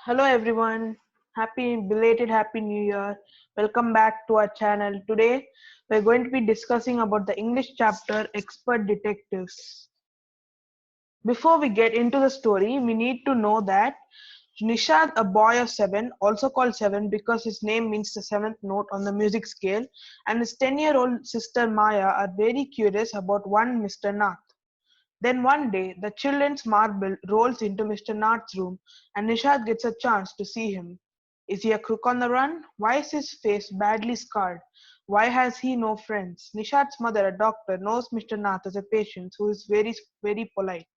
Hello everyone. Happy New Year. Welcome back to our channel. Today we're going to be discussing about the English chapter Expert Detectives. Before we get into the story, we need to know that Nishad, a boy of 7, also called 7 because his name means the seventh note on the music scale, and his 10-year-old sister Maya are very curious about one Mr. Nath. Then one day, the children's marble rolls into Mr. Nath's room, and Nishad gets a chance to see him. Is he a crook on the run? Why is his face badly scarred? Why has he no friends? Nishad's mother, a doctor, knows Mr. Nath as a patient who is very polite.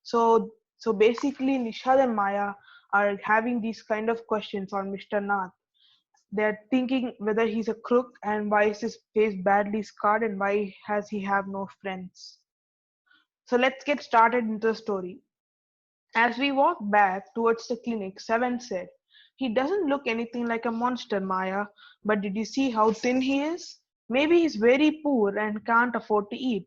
So basically, Nishad and Maya are having these kind of questions on Mr. Nath. They're thinking whether he's a crook and why is his face badly scarred and why has he have no friends. So let's get started into the story. As we walked back towards the clinic, Seven said, "He doesn't look anything like a monster, Maya, but did you see how thin he is? Maybe he's very poor and can't afford to eat."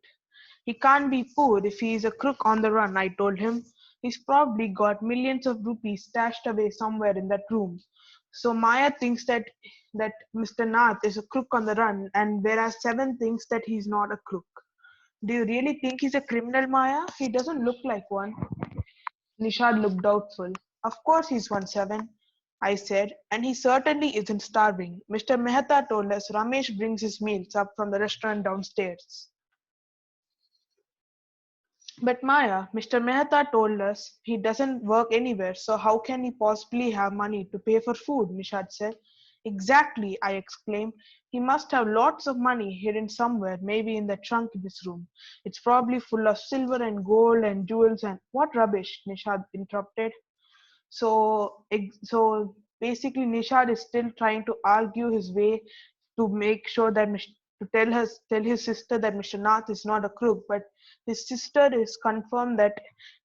"He can't be poor if he is a crook on the run," I told him. "He's probably got millions of rupees stashed away somewhere in that room." So Maya thinks that Mr. Nath is a crook on the run, and whereas Seven thinks that he's not a crook. "Do you really think he's a criminal, Maya? He doesn't look like one." Nishad looked doubtful. "Of course he's 1/7," I said, "and he certainly isn't starving. Mr. Mehta told us Ramesh brings his meals up from the restaurant downstairs." "But Maya, Mr. Mehta told us he doesn't work anywhere, so how can he possibly have money to pay for food?" Nishad said. "Exactly," I exclaimed. "He must have lots of money hidden somewhere, maybe in the trunk in his room. It's probably full of silver and gold and jewels and—" "What rubbish," Nishad interrupted. So basically, Nishad is still trying to argue his way to make sure that to tell his sister that Mr. Nath is not a crook, but his sister is confirmed that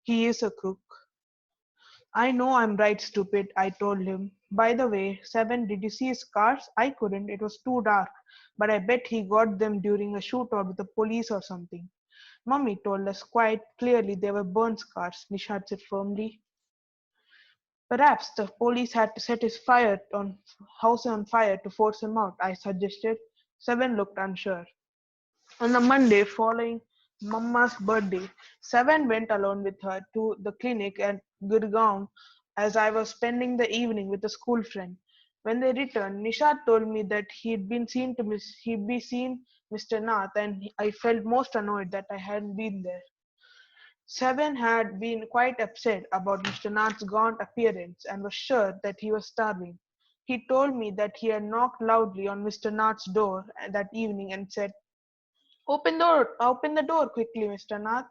he is a crook. "I know I'm right, stupid," I told him. "By the way, Seven, did you see his scars? I couldn't, it was too dark, but I bet he got them during a shootout with the police or something." "Mummy told us quite clearly they were burn scars," Nishad said firmly. "Perhaps the police had to set his house on fire to force him out," I suggested. Seven looked unsure. On the Monday following Mamma's birthday, Seven went alone with her to the clinic at Gurgaon as I was spending the evening with a school friend. When they returned, Nishad told me that he'd be seen Mr. Nath, and I felt most annoyed that I hadn't been there. Seven had been quite upset about Mr. Nath's gaunt appearance and was sure that he was starving. He told me that he had knocked loudly on Mr. Nath's door that evening and said, Open the door quickly, Mr. Nath."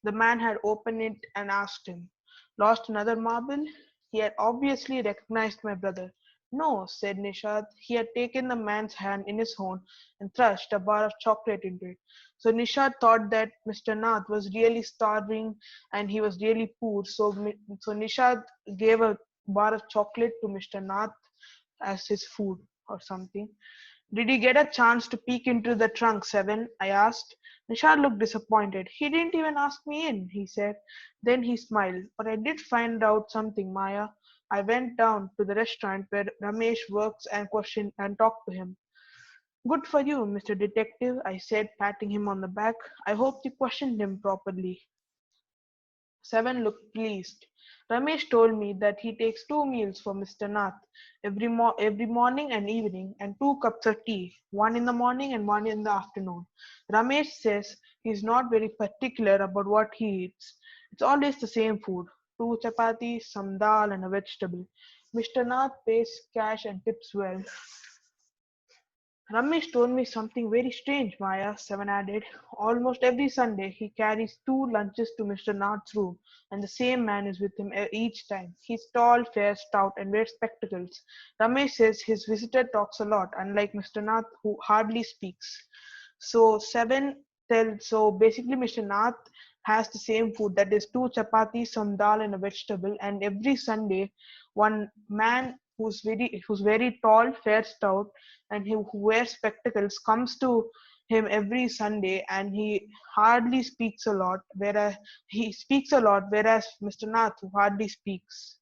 The man had opened it and asked him, "Lost another marble?" He had obviously recognized my brother. "No," said Nishad. He had taken the man's hand in his own and thrust a bar of chocolate into it. So Nishad thought that Mr. Nath was really starving and he was really poor. So Nishad gave a bar of chocolate to Mr. Nath as his food or something. "Did you get a chance to peek into the trunk, Seven?" I asked. Nishad looked disappointed. "He didn't even ask me in," he said. Then he smiled. "But I did find out something, Maya. I went down to the restaurant where Ramesh works and questioned and talked to him." "Good for you, Mr. Detective," I said, patting him on the back. "I hope you questioned him properly." Seven looked pleased. "Ramesh told me that he takes 2 meals for Mr. Nath every morning and evening, and 2 cups of tea, one in the morning and one in the afternoon. Ramesh says he's not very particular about what he eats. It's always the same food, 2 chapatis, some dal, and a vegetable. Mr. Nath pays cash and tips well." "Ramesh told me something very strange," Maya, Seven added. "Almost every Sunday he carries 2 lunches to Mr. Nath's room, and the same man is with him each time. He's tall, fair, stout, and wears spectacles. Ramesh says his visitor talks a lot, unlike Mr. Nath, who hardly speaks." So basically Mr. Nath has the same food, that is 2 chapatis, some dal, and a vegetable, and every Sunday one man who's very tall, fair, stout, and who wears spectacles comes to him every Sunday, and he hardly speaks a lot, whereas he speaks a lot, whereas Mr. Nath who hardly speaks.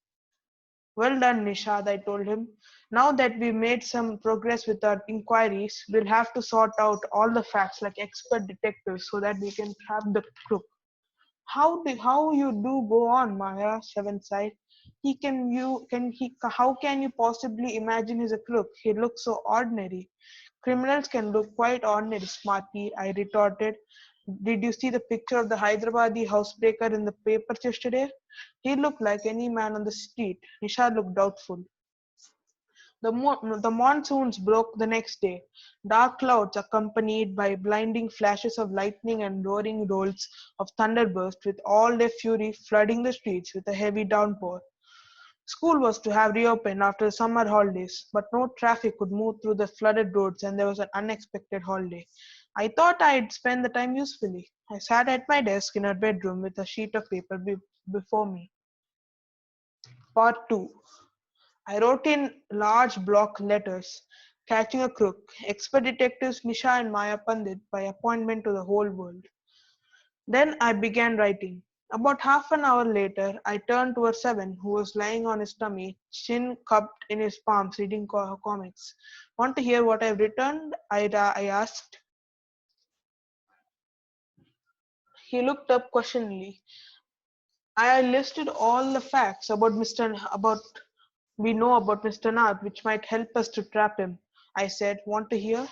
Well done, Nishad, I told him. Now that we've made some progress with our inquiries, we'll have to sort out all the facts like expert detectives so that we can trap the crook. How you do go on, Maya? Seven sighed. How can you possibly imagine he's a crook? He looks so ordinary. Criminals can look quite ordinary, Smarty, I retorted. Did you see the picture of the Hyderabadi housebreaker in the papers yesterday? He looked like any man on the street. Nisha looked doubtful. The monsoons broke the next day. Dark clouds accompanied by blinding flashes of lightning and roaring rolls of thunder burst with all their fury flooding the streets with a heavy downpour. School was to have reopened after the summer holidays, but no traffic could move through the flooded roads and there was an unexpected holiday. I thought I'd spend the time usefully. I sat at my desk in our bedroom with a sheet of paper before me. Part 2. I wrote in large block letters, catching a crook, expert detectives Nisha and Maya Pandit by appointment to the whole world. Then I began writing. About half an hour later, I turned toward Seven, who was lying on his tummy, chin cupped in his palms, reading comics. Want to hear what I've written? I asked. He looked up questioningly. I listed all the facts about we know about Mr. Nath, which might help us to trap him. I said, want to hear?